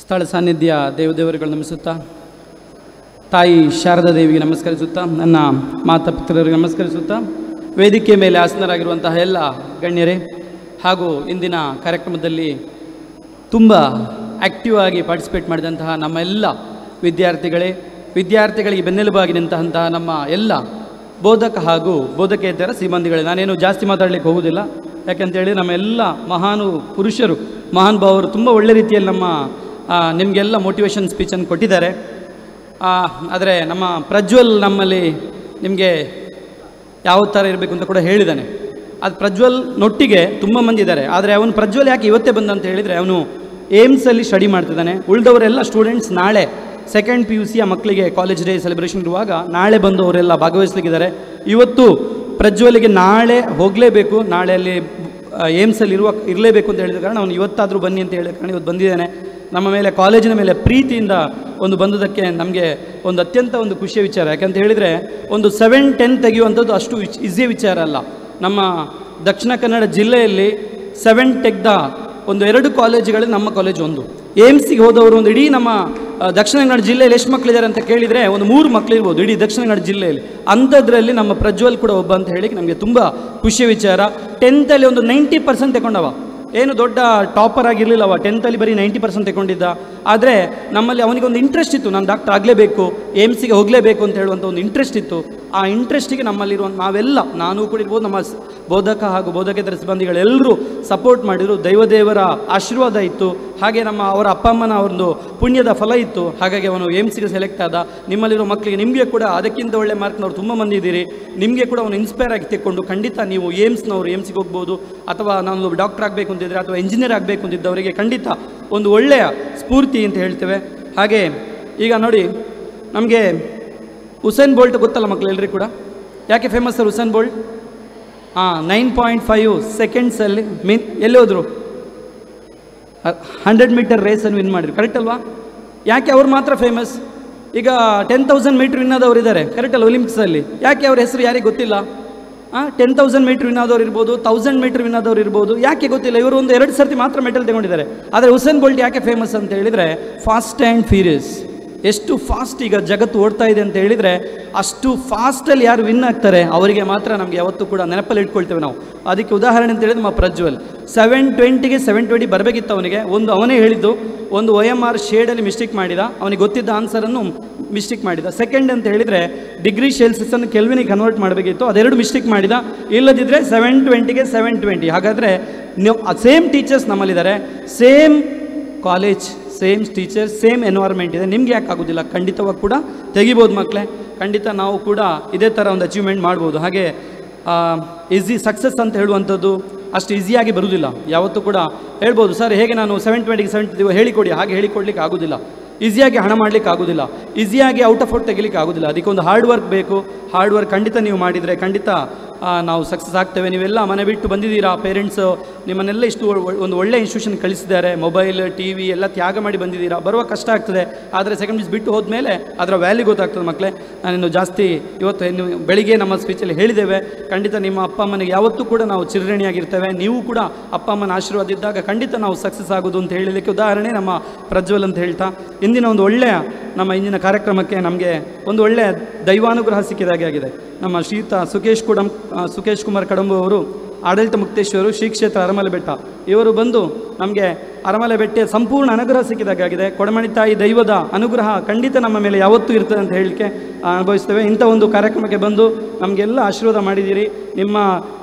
ಸ್ಥಳ ಸಾನ್ನಿಧ್ಯ ದೇವದೇವರುಗಳು ನಮಿಸುತ್ತಾ, ತಾಯಿ ಶಾರದಾ ದೇವಿಗೆ ನಮಸ್ಕರಿಸುತ್ತಾ, ನನ್ನ ಮಾತಾಪಿತರರಿಗೆ ನಮಸ್ಕರಿಸುತ್ತಾ, ವೇದಿಕೆ ಮೇಲೆ ಆಸನರಾಗಿರುವಂತಹ ಎಲ್ಲ ಗಣ್ಯರೇ ಹಾಗೂ ಇಂದಿನ ಕಾರ್ಯಕ್ರಮದಲ್ಲಿ ತುಂಬ ಆ್ಯಕ್ಟಿವ್ ಆಗಿ ಪಾರ್ಟಿಸಿಪೇಟ್ ಮಾಡಿದಂತಹ ನಮ್ಮ ಎಲ್ಲ ವಿದ್ಯಾರ್ಥಿಗಳಿಗೆ ಬೆನ್ನೆಲುಬಾಗಿ ನಿಂತಹ ನಮ್ಮ ಎಲ್ಲ ಬೋಧಕ ಹಾಗೂ ಬೋಧಕೇತರ ಸಿಬ್ಬಂದಿಗಳೇ. ನಾನೇನು ಜಾಸ್ತಿ ಮಾತಾಡಲಿಕ್ಕೆ ಹೋಗೋದಿಲ್ಲ, ಯಾಕೆಂತೇಳಿ ನಮ್ಮ ಎಲ್ಲ ಮಹಾನು ಪುರುಷರು, ಮಹಾನ್ ಭಾವರು ತುಂಬ ಒಳ್ಳೆ ರೀತಿಯಲ್ಲಿ ನಿಮಗೆಲ್ಲ ಮೋಟಿವೇಶನ್ ಸ್ಪೀಚನ್ನು ಕೊಟ್ಟಿದ್ದಾರೆ. ಆದರೆ ನಮ್ಮ ಪ್ರಜ್ವಲ್ ನಮ್ಮಲ್ಲಿ ನಿಮಗೆ ಯಾವ ಥರ ಇರಬೇಕು ಅಂತ ಕೂಡ ಹೇಳಿದ್ದಾನೆ. ಅದು ಪ್ರಜ್ವಲ್ ನೊಟ್ಟಿಗೆ ತುಂಬ ಮಂದಿ ಇದ್ದಾರೆ. ಆದರೆ ಅವನು ಪ್ರಜ್ವಲ್ ಯಾಕೆ ಇವತ್ತೇ ಬಂದಂತ ಹೇಳಿದರೆ, ಅವನು ಏಮ್ಸಲ್ಲಿ ಸ್ಟಡಿ ಮಾಡ್ತಿದ್ದಾನೆ. ಉಳಿದವರೆಲ್ಲ ಸ್ಟೂಡೆಂಟ್ಸ್ ನಾಳೆ ಸೆಕೆಂಡ್ PUC ಮಕ್ಕಳಿಗೆ ಕಾಲೇಜ್ ಡೇ ಸೆಲೆಬ್ರೇಷನ್ ಇರುವಾಗ ನಾಳೆ ಬಂದು ಅವರೆಲ್ಲ ಭಾಗವಹಿಸಲಿಕ್ಕಿದ್ದಾರೆ. ಇವತ್ತು ಪ್ರಜ್ವಲಿಗೆ ನಾಳೆ ಹೋಗಲೇಬೇಕು, ನಾಳೆ ಅಲ್ಲಿ ಏಮ್ಸಲ್ಲಿ ಇರಲೇಬೇಕು ಅಂತ ಹೇಳಿದ ಕಾರಣ ಅವನು ಇವತ್ತಾದರೂ ಬನ್ನಿ ಅಂತ ಹೇಳಿದ ಕಾರಣ ಇವತ್ತು ಬಂದಿದ್ದಾನೆ. ನಮ್ಮ ಮೇಲೆ ಕಾಲೇಜಿನ ಮೇಲೆ ಪ್ರೀತಿಯಿಂದ ಬಂದದಕ್ಕೆ ನಮಗೆ ಅತ್ಯಂತ ಖುಷಿಯ ವಿಚಾರ. ಯಾಕಂತ ಹೇಳಿದರೆ 7-10 ತೆಗೆಯುವಂಥದ್ದು ಅಷ್ಟು ಈಸಿಯ ವಿಚಾರ ಅಲ್ಲ. ನಮ್ಮ ದಕ್ಷಿಣ ಕನ್ನಡ ಜಿಲ್ಲೆಯಲ್ಲಿ 7 ತೆಗೆದ 2 ಕಾಲೇಜುಗಳಲ್ಲಿ ನಮ್ಮ ಕಾಲೇಜ್ ಒಂದು. ಏಮ್ಸಿಗೆ ಹೋದವರು ಇಡೀ ನಮ್ಮ ದಕ್ಷಿಣ ಕನ್ನಡ ಜಿಲ್ಲೆಯಲ್ಲಿ ಎಷ್ಟು ಮಕ್ಕಳಿದ್ದಾರೆ ಅಂತ ಕೇಳಿದರೆ 3 ಮಕ್ಕಳಿರ್ಬೋದು ಇಡೀ ದಕ್ಷಿಣ ಕನ್ನಡ ಜಿಲ್ಲೆಯಲ್ಲಿ. ಅಂಥದ್ರಲ್ಲಿ ನಮ್ಮ ಪ್ರಜ್ವಲ್ ಕೂಡ ಒಬ್ಬ ಅಂತ ಹೇಳಿ ನಮಗೆ ತುಂಬ ಖುಷಿಯ ವಿಚಾರ. 10th 90% ತಗೊಂಡವ, ಏನು ದೊಡ್ಡ ಟಾಪರ್ ಆಗಿರಲಿಲ್ಲ ಅವ. 10th ಬರೀ 90% ತಗೊಂಡಿದ್ದ. ಆದರೆ ನಮ್ಮಲ್ಲಿ ಅವನಿಗೆ ಇಂಟ್ರೆಸ್ಟ್ ಇತ್ತು, ನಾನು ಡಾಕ್ಟರ್ ಆಗಲೇಬೇಕು, ಏಮ್ಸಿಗೆ ಹೋಗಲೇಬೇಕು ಅಂತ ಹೇಳುವಂಥ ಇಂಟ್ರೆಸ್ಟ್ ಇತ್ತು. ಆ ಇಂಟ್ರೆಸ್ಟಿಗೆ ನಮ್ಮಲ್ಲಿರುವ ನಾವೆಲ್ಲ, ನಾನು ಕೂಡ ಇರ್ಬೋದು, ನಮ್ಮ ಬೋಧಕ ಹಾಗೂ ಬೋಧಕೇತರ ಸಿಬ್ಬಂದಿಗಳೆಲ್ಲರೂ ಸಪೋರ್ಟ್ ಮಾಡಿದರು. ದೈವದೇವರ ಆಶೀರ್ವಾದ ಇತ್ತು, ಹಾಗೆ ಅವರ ಅಪ್ಪ ಅಮ್ಮನ ಒಂದು ಪುಣ್ಯದ ಫಲ ಇತ್ತು. ಹಾಗಾಗಿ ಅವನು ಏಮ್ಸಿಗೆ ಸೆಲೆಕ್ಟ್ ಆದ. ನಿಮ್ಮಲ್ಲಿರೋ ಮಕ್ಕಳಿಗೆ, ನಿಮಗೆ ಕೂಡ ಅದಕ್ಕಿಂತ ಒಳ್ಳೆ ಮಾರ್ಕ್ನವ್ರು ತುಂಬ ಮಂದಿ ಇದ್ದೀರಿ. ನಿಮಗೆ ಕೂಡ ಅವನು ಇನ್ಸ್ಪೈರ್ ಆಗಿ ತೆಕ್ಕೊಂಡು ಖಂಡಿತ ನೀವು ಏಮ್ಸಿಗೆ ಹೋಗ್ಬೋದು. ಅಥವಾ ನಾನು ಡಾಕ್ಟರ್ ಆಗಬೇಕು ಅಂತಿದ್ರೆ ಅಥವಾ ಇಂಜಿನಿಯರ್ ಆಗಬೇಕು ಅಂತಿದ್ದವರಿಗೆ ಖಂಡಿತ ಒಂದು ಒಳ್ಳೆಯ ಸ್ಫೂರ್ತಿ ಅಂತ ಹೇಳ್ತೇವೆ. ಹಾಗೆ ಈಗ ನೋಡಿ, ನಮಗೆ ಉಸೇನ್ ಬೋಲ್ಟ್ ಗೊತ್ತಲ್ಲ ಮಕ್ಕಳು ಎಲ್ಲರಿಗೂ ಕೂಡ. ಯಾಕೆ ಫೇಮಸ್ ಸರ್ ಉಸೇನ್ ಬೋಲ್ಟ್? 9.5 ಸೆಕೆಂಡ್ಸಲ್ಲಿ ಎಲ್ಲಿ ಹೋದರು 100 ಮೀಟರ್ ರೇಸನ್ನು ವಿನ್ ಮಾಡಿದ್ರು, ಕರೆಕ್ಟ್ ಅಲ್ವಾ? ಯಾಕೆ ಅವ್ರು ಮಾತ್ರ ಫೇಮಸ್? ಈಗ 10,000 ಮೀಟ್ರ್ ವಿನ್ ಆದವರು ಇದ್ದಾರೆ, ಕರೆಕ್ಟ್ ಅಲ್ಲ, ಒಲಿಂಪಿಕ್ಸಲ್ಲಿ. ಯಾಕೆ ಅವ್ರ ಹೆಸರು ಯಾರಿಗೆ ಗೊತ್ತಿಲ್ಲ? 10,000 ಮೀಟ್ರ್ ವಿನ್ ಆದವ್ರು ಇರ್ಬೋದು, 1000 ಮೀಟ್ರ್ ವಿನ್ ಆದವ್ರು ಇರ್ಬೋದು, ಯಾಕೆ ಗೊತ್ತಿಲ್ಲ? ಇವರು 2 ಸರ್ತಿ ಮಾತ್ರ ಮೆಡಲ್ ತಗೊಂಡಿದ್ದಾರೆ. ಆದರೆ ಉಸೇನ್ ಬೋಲ್ಟ್ ಯಾಕೆ ಫೇಮಸ್ ಅಂತ ಹೇಳಿದರೆ, ಫಾಸ್ಟ್ ಆ್ಯಂಡ್ ಫ್ಯೂರಿಯಸ್. ಎಷ್ಟು ಫಾಸ್ಟ್ ಈಗ ಜಗತ್ತು ಓಡ್ತಾ ಇದೆ ಅಂತ ಹೇಳಿದರೆ, ಅಷ್ಟು ಫಾಸ್ಟಲ್ಲಿ ಯಾರು ವಿನ್ ಆಗ್ತಾರೆ ಅವರಿಗೆ ಮಾತ್ರ ನಮಗೆ ಯಾವತ್ತೂ ಕೂಡ ನೆನಪಲ್ಲಿ ಇಟ್ಕೊಳ್ತೇವೆ ನಾವು. ಅದಕ್ಕೆ ಉದಾಹರಣೆ ಅಂತ ಹೇಳಿದ್ರೆ ನಮ್ಮ ಪ್ರಜ್ವಲ್ 720ಗೆ 720 ಬರಬೇಕಿತ್ತು ಅವನಿಗೆ. ಅವನೇ ಹೇಳಿದ್ದು, OMR ಶೇಡಲ್ಲಿ ಮಿಸ್ಟೇಕ್ ಮಾಡಿದ, ಅವನಿಗೆ ಗೊತ್ತಿದ್ದ ಆನ್ಸರನ್ನು ಮಿಸ್ಟೇಕ್ ಮಾಡಿದ. ಸೆಕೆಂಡ್ ಅಂತ ಹೇಳಿದರೆ ಡಿಗ್ರಿ ಸೆಲ್ಸಿಯಸ್ಸನ್ನು ಕೆಲ್ವಿನಿಗೆ ಕನ್ವರ್ಟ್ ಮಾಡಬೇಕಿತ್ತು, ಅದೆರಡು ಮಿಸ್ಟೇಕ್ ಮಾಡಿದ. ಇಲ್ಲದಿದ್ದರೆ 720ಗೆ 720. ಹಾಗಾದರೆ ಸೇಮ್ ಟೀಚರ್ಸ್ ನಮ್ಮಲ್ಲಿದ್ದಾರೆ, same college, same teachers, same environment ಇದೆ. ನಿಮ್ಗೆ ಯಾಕೆ ಆಗೋದಿಲ್ಲ? ಖಂಡಿತವಾಗಿ ಕೂಡ ತೆಗಿಬೋದು ಮಕ್ಕಳೇ. ಖಂಡಿತ ನಾವು ಕೂಡ ಇದೇ ಥರ ಅಚೀವ್ಮೆಂಟ್ ಮಾಡ್ಬೋದು. ಹಾಗೆ ಈಸಿ ಸಕ್ಸಸ್ ಅಂತ ಹೇಳುವಂಥದ್ದು ಅಷ್ಟು ಈಸಿಯಾಗಿ ಬರುವುದಿಲ್ಲ. ಯಾವತ್ತೂ ಕೂಡ ಹೇಳ್ಬೋದು, ಸರ್ ಹೇಗೆ ನಾನು 720ಗೆ 70 ಹೇಳಿಕೊಡಿ, ಹಾಗೆ ಹೇಳಿಕೊಡ್ಲಿಕ್ಕೆ ಆಗೋದಿಲ್ಲ. ಈಸಿಯಾಗಿ ಹಣ ಮಾಡಲಿಕ್ಕೆ ಆಗೋದಿಲ್ಲ, ಈಸಿಯಾಗಿ ಔಟ್ ಆಫ್ ಔಟ್ ತೆಗಿಲಿಕ್ಕೆ ಆಗೋದಿಲ್ಲ. ಅದಕ್ಕೊಂದು ಹಾರ್ಡ್ ವರ್ಕ್ ಬೇಕು. ಹಾರ್ಡ್ ವರ್ಕ್ ಖಂಡಿತ ನೀವು ಮಾಡಿದರೆ ಖಂಡಿತ ನಾವು ಸಕ್ಸಸ್ ಆಗ್ತೇವೆ. ನೀವೆಲ್ಲ ಮನೆ ಬಿಟ್ಟು ಬಂದಿದ್ದೀರಾ, ಪೇರೆಂಟ್ಸು ನಿಮ್ಮನ್ನೆಲ್ಲ ಇಷ್ಟು ಒಳ್ಳೆ ಇನ್ಸ್ಟಿಟ್ಯೂಷನ್ ಕಳಿಸಿದ್ದಾರೆ, ಮೊಬೈಲ್ TV ಎಲ್ಲ ತ್ಯಾಗ ಮಾಡಿ ಬಂದಿದ್ದೀರಾ. ಬರುವ ಕಷ್ಟ ಆಗ್ತದೆ, ಆದರೆ ಸೆಕೆಂಡ್ ಪೀಸ್ ಬಿಟ್ಟು ಹೋದ್ಮೇಲೆ ಅದರ ವ್ಯಾಲ್ಯೂ ಗೊತ್ತಾಗ್ತದೆ ಮಕ್ಕಳೇ. ನಾನಿನ್ನು ಜಾಸ್ತಿ ಇವತ್ತು ಬೆಳಿಗ್ಗೆ ನಮ್ಮ ಸ್ಪೀಚಲ್ಲಿ ಹೇಳಿದ್ದೇವೆ, ಖಂಡಿತ ನಿಮ್ಮ ಅಪ್ಪ ಅಮ್ಮನಿಗೆ ಯಾವತ್ತೂ ಕೂಡ ನಾವು ಚಿರಋಣಿಯಾಗಿರ್ತೇವೆ. ನೀವು ಕೂಡ ಅಪ್ಪ ಅಮ್ಮನ ಆಶೀರ್ವಾದ ಇದ್ದಾಗ ಖಂಡಿತ ನಾವು ಸಕ್ಸಸ್ ಆಗೋದು ಅಂತ ಹೇಳಲಿಕ್ಕೆ ಉದಾಹರಣೆ ನಮ್ಮ ಪ್ರಜ್ವಲ್ ಅಂತ ಹೇಳ್ತಾ, ಇಂದಿನ ಇಂದಿನ ಕಾರ್ಯಕ್ರಮಕ್ಕೆ ನಮಗೆ ಒಳ್ಳೆಯ ದೈವಾನುಗ್ರಹ ಸಿಕ್ಕಿದಾಗೆ ಆಗಿದೆ. ನಮ್ಮ ಶ್ರೀಯುತ ಸುಕೇಶ್ ಕುಮಾರ್ ಕಡಂಬು ಅವರು, ಆಡಳಿತ ಮುಕ್ತೇಶ್ವರು, ಶ್ರೀ ಕ್ಷೇತ್ರ ಅರಮಲೆ ಬೆಟ್ಟ, ಇವರು ಬಂದು ನಮಗೆ ಅರಮಲೆ ಬೆಟ್ಟ ಸಂಪೂರ್ಣ ಅನುಗ್ರಹ ಸಿಕ್ಕಿದಾಗಿದೆ. ಕೊಡಮಣಿ ತಾಯಿ ದೈವದ ಅನುಗ್ರಹ ಖಂಡಿತ ನಮ್ಮ ಮೇಲೆ ಯಾವತ್ತೂ ಇರ್ತದೆ ಅಂತ ಹೇಳಲಿಕ್ಕೆ ಅನುಭವಿಸ್ತೇವೆ. ಇಂಥ ಕಾರ್ಯಕ್ರಮಕ್ಕೆ ಬಂದು ನಮಗೆಲ್ಲ ಆಶೀರ್ವಾದ ಮಾಡಿದ್ದೀರಿ, ನಿಮ್ಮ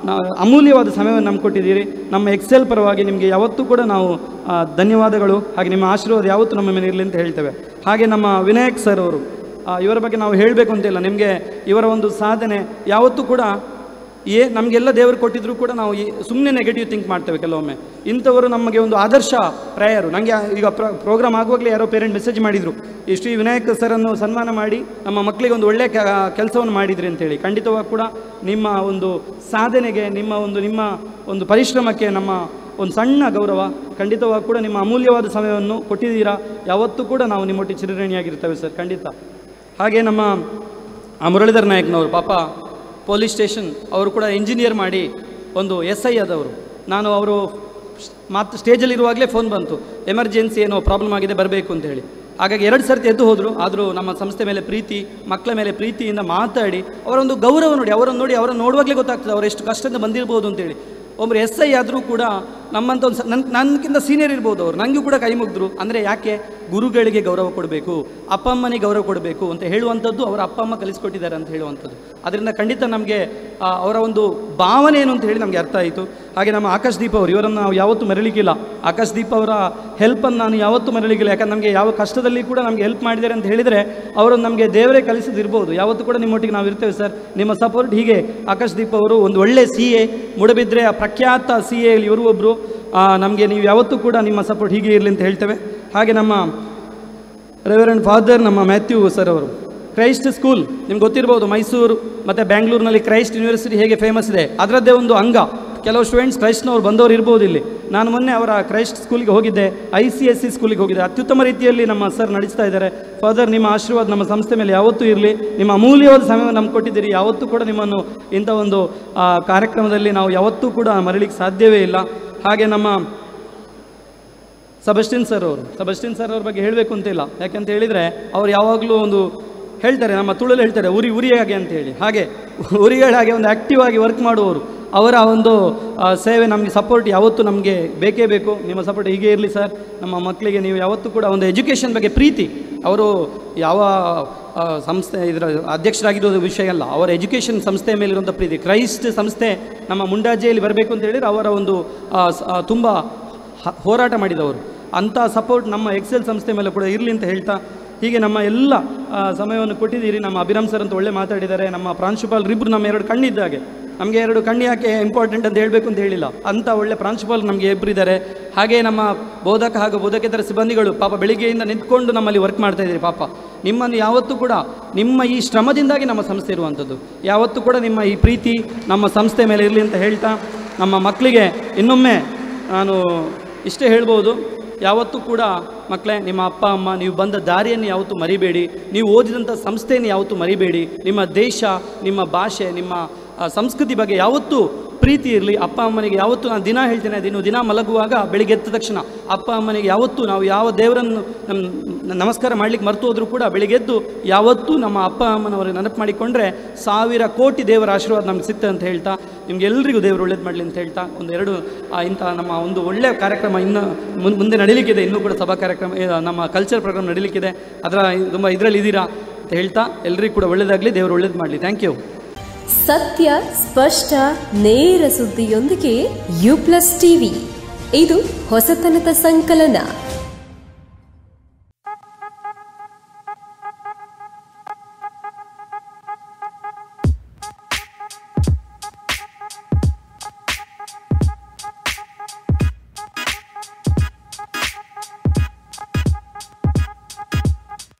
ಅಮೂಲ್ಯವಾದ ಸಮಯವನ್ನು ನಮ್ಗೆ ಕೊಟ್ಟಿದ್ದೀರಿ. ನಮ್ಮ ಎಕ್ಸೆಲ್ ಪರವಾಗಿ ನಿಮಗೆ ಯಾವತ್ತೂ ಕೂಡ ನಾವು ಧನ್ಯವಾದಗಳು. ಹಾಗೆ ನಿಮ್ಮ ಆಶೀರ್ವಾದ ಯಾವತ್ತೂ ನಮ್ಮ ಮೇಲೆ ಇರಲಿ ಅಂತ ಹೇಳ್ತೇವೆ. ಹಾಗೆ ನಮ್ಮ ವಿನಾಯಕ್ ಸರ್ ಅವರು, ಇವರ ಬಗ್ಗೆ ನಾವು ಹೇಳಬೇಕು ಅಂತಿಲ್ಲ, ನಿಮಗೆ ಇವರ ಸಾಧನೆ ಯಾವತ್ತೂ ಕೂಡ ನಮಗೆಲ್ಲ ದೇವರು ಕೊಟ್ಟಿದ್ರು ಕೂಡ ನಾವು ಸುಮ್ಮನೆ ನೆಗೆಟಿವ್ ಥಿಂಕ್ ಮಾಡ್ತೇವೆ ಕೆಲವೊಮ್ಮೆ. ಇಂಥವರು ನಮಗೆ ಆದರ್ಶ ಪ್ರಾಯರು. ನನಗೆ ಈಗ ಪ್ರೋಗ್ರಾಮ್ ಆಗುವಾಗಲೇ ಯಾರೋ ಪೇರೆಂಟ್ ಮೆಸೇಜ್ ಮಾಡಿದರು, ಈ ಶ್ರೀ ವಿನಾಯಕ್ ಸರನ್ನು ಸನ್ಮಾನ ಮಾಡಿ ನಮ್ಮ ಮಕ್ಕಳಿಗೆ ಒಳ್ಳೆಯ ಕೆಲಸವನ್ನು ಮಾಡಿದ್ರಿ ಅಂತೇಳಿ. ಖಂಡಿತವಾಗಿ ಕೂಡ ನಿಮ್ಮ ಸಾಧನೆಗೆ, ನಿಮ್ಮ ಪರಿಶ್ರಮಕ್ಕೆ ನಮ್ಮ ಸಣ್ಣ ಗೌರವ. ಖಂಡಿತವಾಗಿ ಕೂಡ ನಿಮ್ಮ ಅಮೂಲ್ಯವಾದ ಸಮಯವನ್ನು ಕೊಟ್ಟಿದ್ದೀರಾ. ಯಾವತ್ತೂ ಕೂಡ ನಾವು ನಿಮ್ಮೊಟ್ಟಿಗೆ ಚಿರಋಣಿಯಾಗಿರ್ತೇವೆ ಸರ್, ಖಂಡಿತ. ಹಾಗೆ ನಮ್ಮ ಮುರಳೀಧರ್ ನಾಯಕ್ನವರು, ಪಾಪ ಪೊಲೀಸ್ ಸ್ಟೇಷನ್ ಅವರು ಕೂಡ ಇಂಜಿನಿಯರ್ ಮಾಡಿ SI ಆದವರು. ನಾನು ಅವರು ಸ್ಟೇಜಲ್ಲಿರುವಾಗಲೇ ಫೋನ್ ಬಂತು, ಎಮರ್ಜೆನ್ಸಿ ಏನೋ ಪ್ರಾಬ್ಲಮ್ ಆಗಿದೆ ಬರಬೇಕು ಅಂತ ಹೇಳಿ. ಹಾಗಾಗಿ 2 ಸರ್ತಿ ಎದ್ದು ಹೋದರು. ಆದರೂ ನಮ್ಮ ಸಂಸ್ಥೆ ಮೇಲೆ ಪ್ರೀತಿ, ಮಕ್ಕಳ ಮೇಲೆ ಪ್ರೀತಿಯಿಂದ ಮಾತಾಡಿ ಅವರೊಂದು ಗೌರವ ನೋಡಿ, ಅವರನ್ನು ನೋಡುವಾಗಲೇ ಗೊತ್ತಾಗ್ತದೆ ಅವರು ಎಷ್ಟು ಕಷ್ಟದಿಂದ ಬಂದಿರ್ಬೋದು ಅಂತೇಳಿ. ಒಬ್ಬರು SI ಆದರೂ ಕೂಡ ನಮ್ಮಂಥ ಒಂದು ನನ್ನಕ್ಕಿಂತ ಸೀನಿಯರ್ ಇರ್ಬೋದು, ಅವರು ನನಗೂ ಕೂಡ ಕೈ ಮುಗಿದ್ರು. ಅಂದರೆ ಯಾಕೆ? ಗುರುಗಳಿಗೆ ಗೌರವ ಕೊಡಬೇಕು, ಅಪ್ಪ ಅಮ್ಮನಿಗೆ ಗೌರವ ಕೊಡಬೇಕು ಅಂತ ಹೇಳುವಂಥದ್ದು ಅವರ ಅಪ್ಪ ಅಮ್ಮ ಕಲಿಸ್ಕೊಟ್ಟಿದ್ದಾರೆ ಅಂತ ಹೇಳುವಂಥದ್ದು. ಅದರಿಂದ ಖಂಡಿತ ನಮಗೆ ಅವರ ಒಂದು ಭಾವನೆ ಏನು ಅಂತ ಹೇಳಿ ನಮಗೆ ಅರ್ಥ ಆಯಿತು. ಹಾಗೆ ನಮ್ಮ ಆಕಾಶ್ ದೀಪ ಅವರು, ಇವರನ್ನು ನಾವು ಯಾವತ್ತೂ ಮರಲಿಕ್ಕಿಲ್ಲ. ಆಕಾಶ್ ದೀಪ ಅವರ ಹೆಲ್ಪನ್ನು ನಾನು ಯಾವತ್ತೂ ಮರಲಿಕ್ಕಿಲ್ಲ. ಯಾಕಂದ್ರೆ ನಮಗೆ ಯಾವ ಕಷ್ಟದಲ್ಲಿ ಕೂಡ ನಮಗೆ ಹೆಲ್ಪ್ ಮಾಡಿದ್ದಾರೆ ಅಂತ ಹೇಳಿದರೆ ಅವರು ನಮಗೆ ದೇವರೇ ಕಲಿಸಿದಿರ್ಬೋದು. ಯಾವತ್ತೂ ಕೂಡ ನಿಮ್ಮೊಟ್ಟಿಗೆ ನಾವು ಇರ್ತೇವೆ ಸರ್, ನಿಮ್ಮ ಸಪೋರ್ಟ್ ಹೀಗೆ. ಆಕಾಶ್ ದೀಪ ಅವರು ಒಂದು ಒಳ್ಳೆ CA, ಮೂಡಬಿದ್ರೆ ಪ್ರಖ್ಯಾತ CA ಇವರು ಒಬ್ಬರು. ನಮಗೆ ನೀವು ಯಾವತ್ತೂ ಕೂಡ ನಿಮ್ಮ ಸಪೋರ್ಟ್ ಹೀಗೆ ಇರಲಿ ಅಂತ ಹೇಳ್ತೇವೆ. ಹಾಗೆ ನಮ್ಮ ರೆವರೆಂಡ್ ಫಾದರ್ ನಮ್ಮ ಮ್ಯಾಥ್ಯೂ ಸರ್ ಅವರು, ಕ್ರೈಸ್ಟ್ ಸ್ಕೂಲ್ ನಿಮ್ಗೆ ಗೊತ್ತಿರ್ಬೋದು, ಮೈಸೂರು ಮತ್ತು ಬ್ಯಾಂಗ್ಳೂರಿನಲ್ಲಿ ಕ್ರೈಸ್ಟ್ ಯೂನಿವರ್ಸಿಟಿ ಹೇಗೆ ಫೇಮಸ್ ಇದೆ, ಅದರದ್ದೇ ಒಂದು ಅಂಗ. ಕೆಲವು ಸ್ಟೂಡೆಂಟ್ಸ್ ಕ್ರೈಸ್ಟ್ನವ್ರು ಬಂದವರು ಇರ್ಬೋದು ಇಲ್ಲಿ. ನಾನು ಮೊನ್ನೆ ಅವರ ಕ್ರೈಸ್ಟ್ ಸ್ಕೂಲಿಗೆ ಹೋಗಿದ್ದೆ, ICSE ಸ್ಕೂಲಿಗೆ ಹೋಗಿದ್ದೆ. ಅತ್ಯುತ್ತಮ ರೀತಿಯಲ್ಲಿ ನಮ್ಮ ಸರ್ ನಡೆಸ್ತಾ ಇದ್ದಾರೆ. ಫಾದರ್, ನಿಮ್ಮ ಆಶೀರ್ವಾದ ನಮ್ಮ ಸಂಸ್ಥೆ ಮೇಲೆ ಯಾವತ್ತೂ ಇರಲಿ. ನಿಮ್ಮ ಅಮೂಲ್ಯವಾದ ಸಮಯವನ್ನು ನಮ್ಗೆ ಕೊಟ್ಟಿದ್ದೀರಿ. ಯಾವತ್ತೂ ಕೂಡ ನಿಮ್ಮನ್ನು ಇಂಥ ಒಂದು ಕಾರ್ಯಕ್ರಮದಲ್ಲಿ ನಾವು ಯಾವತ್ತೂ ಕೂಡ ಮರಳಿಕ್ಕೆ ಸಾಧ್ಯವೇ ಇಲ್ಲ. ಹಾಗೆ ನಮ್ಮ ಸಬಸ್ಟಿನ್ ಸರ್ ಅವ್ರ ಬಗ್ಗೆ ಹೇಳಬೇಕು ಅಂತಿಲ್ಲ. ಯಾಕೆಂತ ಹೇಳಿದರೆ ಅವ್ರು ಯಾವಾಗಲೂ ಒಂದು ಹೇಳ್ತಾರೆ, ನಮ್ಮ ತುಳಲ್ಲಿ ಹೇಳ್ತಾರೆ, ಉರಿಯಾಗೆ ಅಂತ ಹೇಳಿ. ಹಾಗೆ ಉರಿಗಳ ಹಾಗೆ ಒಂದು ಆ್ಯಕ್ಟಿವ್ ಆಗಿ ವರ್ಕ್ ಮಾಡುವವರು. ಅವರ ಒಂದು ಸೇವೆ ನಮಗೆ ಸಪೋರ್ಟ್ ಯಾವತ್ತೂ ನಮಗೆ ಬೇಕೇ ಬೇಕು. ನಿಮ್ಮ ಸಪೋರ್ಟ್ ಹೀಗೆ ಇರಲಿ ಸರ್. ನಮ್ಮ ಮಕ್ಕಳಿಗೆ ನೀವು ಯಾವತ್ತೂ ಕೂಡ ಒಂದು ಎಜುಕೇಷನ್ ಬಗ್ಗೆ ಪ್ರೀತಿ, ಅವರು ಯಾವ ಸಂಸ್ಥೆ ಇದರ ಅಧ್ಯಕ್ಷರಾಗಿರೋದು ವಿಷಯ ಅಲ್ಲ, ಅವರ ಎಜುಕೇಷನ್ ಸಂಸ್ಥೆಯ ಮೇಲಿರುವಂಥ ಪ್ರೀತಿ. ಕ್ರೈಸ್ಟ್ ಸಂಸ್ಥೆ ನಮ್ಮ ಮುಂಡಾಜೆಯಲ್ಲಿ ಬರಬೇಕು ಅಂತ ಹೇಳಿದರೆ ಅವರ ಒಂದು ತುಂಬ ಹೋರಾಟ ಮಾಡಿದವರು. ಅಂಥ ಸಪೋರ್ಟ್ ನಮ್ಮ ಎಕ್ಸೆಲ್ ಸಂಸ್ಥೆ ಮೇಲೆ ಕೂಡ ಇರಲಿ ಅಂತ ಹೇಳ್ತಾ, ಹೀಗೆ ನಮ್ಮ ಎಲ್ಲ ಸಮಯವನ್ನು ಕೊಟ್ಟಿದ್ದೀರಿ. ನಮ್ಮ ಅಭಿರಾಮ್ ಸರ್ ಅಂತ ಒಳ್ಳೆ ಮಾತಾಡಿದ್ದಾರೆ. ನಮ್ಮ ಪ್ರಾಂಶುಪಾಲರಿಬ್ಬರು ನಮ್ಮ 2 ಕಣ್ಣಿದ್ದಾಗೆ. ನಮಗೆ 2 ಕಣ್ಣು ಯಾಕೆ ಇಂಪಾರ್ಟೆಂಟ್ ಅಂತ ಹೇಳಬೇಕು ಅಂತ ಹೇಳಿಲ್ಲ, ಅಂಥ ಒಳ್ಳೆ ಪ್ರಾಂಶುಪಾಲರು ನಮಗೆ ಇಬ್ಬರಿದ್ದಾರೆ. ಹಾಗೆ ನಮ್ಮ ಬೋಧಕ ಹಾಗೂ ಬೋಧಕೇತರ ಸಿಬ್ಬಂದಿಗಳು ಪಾಪ ಬೆಳಿಗ್ಗೆಯಿಂದ ನಿಂತ್ಕೊಂಡು ನಮ್ಮಲ್ಲಿ ವರ್ಕ್ ಮಾಡ್ತಾಯಿದ್ದೀರಿ. ಪಾಪ ನಿಮ್ಮನ್ನು ಯಾವತ್ತೂ ಕೂಡ ನಿಮ್ಮ ಈ ಶ್ರಮದಿಂದಾಗಿ ನಮ್ಮ ಸಂಸ್ಥೆ ಇರುವಂಥದ್ದು. ಯಾವತ್ತೂ ಕೂಡ ನಿಮ್ಮ ಈ ಪ್ರೀತಿ ನಮ್ಮ ಸಂಸ್ಥೆ ಮೇಲೆ ಇರಲಿ ಅಂತ ಹೇಳ್ತಾ, ನಮ್ಮ ಮಕ್ಕಳಿಗೆ ಇನ್ನೊಮ್ಮೆ ನಾನು ಇಷ್ಟೇ ಹೇಳ್ಬೋದು, ಯಾವತ್ತೂ ಕೂಡ ಮಕ್ಕಳೇ, ನಿಮ್ಮ ಅಪ್ಪ ಅಮ್ಮ ನೀವು ಬಂದ ದಾರಿಯನ್ನು ಯಾವತ್ತೂ ಮರಿಬೇಡಿ. ನೀವು ಓದಿದಂಥ ಸಂಸ್ಥೆಯನ್ನು ಯಾವತ್ತೂ ಮರಿಬೇಡಿ. ನಿಮ್ಮ ದೇಶ, ನಿಮ್ಮ ಭಾಷೆ, ನಿಮ್ಮ ಸಂಸ್ಕೃತಿ ಬಗ್ಗೆ ಯಾವತ್ತೂ ಪ್ರೀತಿ ಇರಲಿ. ಅಪ್ಪ ಅಮ್ಮನಿಗೆ ಯಾವತ್ತೂ ನಾನು ಹೇಳ್ತೇನೆ, ದಿನ ಮಲಗುವಾಗ ಬೆಳಿಗ್ಗೆ ಎದ್ದ ತಕ್ಷಣ ಅಪ್ಪ ಅಮ್ಮನಿಗೆ ಯಾವತ್ತೂ ನಾವು ಯಾವ ದೇವರನ್ನು ನಮಸ್ಕಾರ ಮಾಡಲಿಕ್ಕೆ ಮರೆತು ಹೋದರೂ ಕೂಡ ಬೆಳಿಗ್ಗೆದ್ದು ಯಾವತ್ತೂ ನಮ್ಮ ಅಪ್ಪ ಅಮ್ಮನವರಿಗೆ ನೆನಪು ಮಾಡಿಕೊಂಡ್ರೆ 1000 ಕೋಟಿ ದೇವರ ಆಶೀರ್ವಾದ ನಮ್ಗೆ ಸಿಗ್ತದೆ ಅಂತ ಹೇಳ್ತಾ, ನಿಮಗೆಲ್ಲರಿಗೂ ದೇವರು ಒಳ್ಳೇದು ಮಾಡಲಿ ಅಂತ ಹೇಳ್ತಾ, ಒಂದೆರಡು ಇಂಥ ನಮ್ಮ ಒಂದು ಒಳ್ಳೆಯ ಕಾರ್ಯಕ್ರಮ ಇನ್ನು ಮುಂದೆ ನಡೀಲಿಕ್ಕಿದೆ. ಇನ್ನೂ ಕೂಡ ಸಭಾ ಕಾರ್ಯಕ್ರಮ, ನಮ್ಮ ಕಲ್ಚರ್ ಪ್ರೋಗ್ರಾಮ್ ನಡೀಲಿಕ್ಕಿದೆ. ಅದರ ತುಂಬ ಇದರಲ್ಲಿ ಇದ್ದೀರಾ ಅಂತ ಹೇಳ್ತಾ, ಎಲ್ಲರಿಗೂ ಕೂಡ ಒಳ್ಳೆಯದಾಗಲಿ, ದೇವರು ಒಳ್ಳೇದು ಮಾಡಲಿ. Thank you. ಸತ್ಯ, ಸ್ಪಷ್ಟ, ನೇರ ಸುದ್ದಿಯೊಂದಿಗೆ U+ TV. ಇದು ಹೊಸತನದ ಸಂಕಲನ.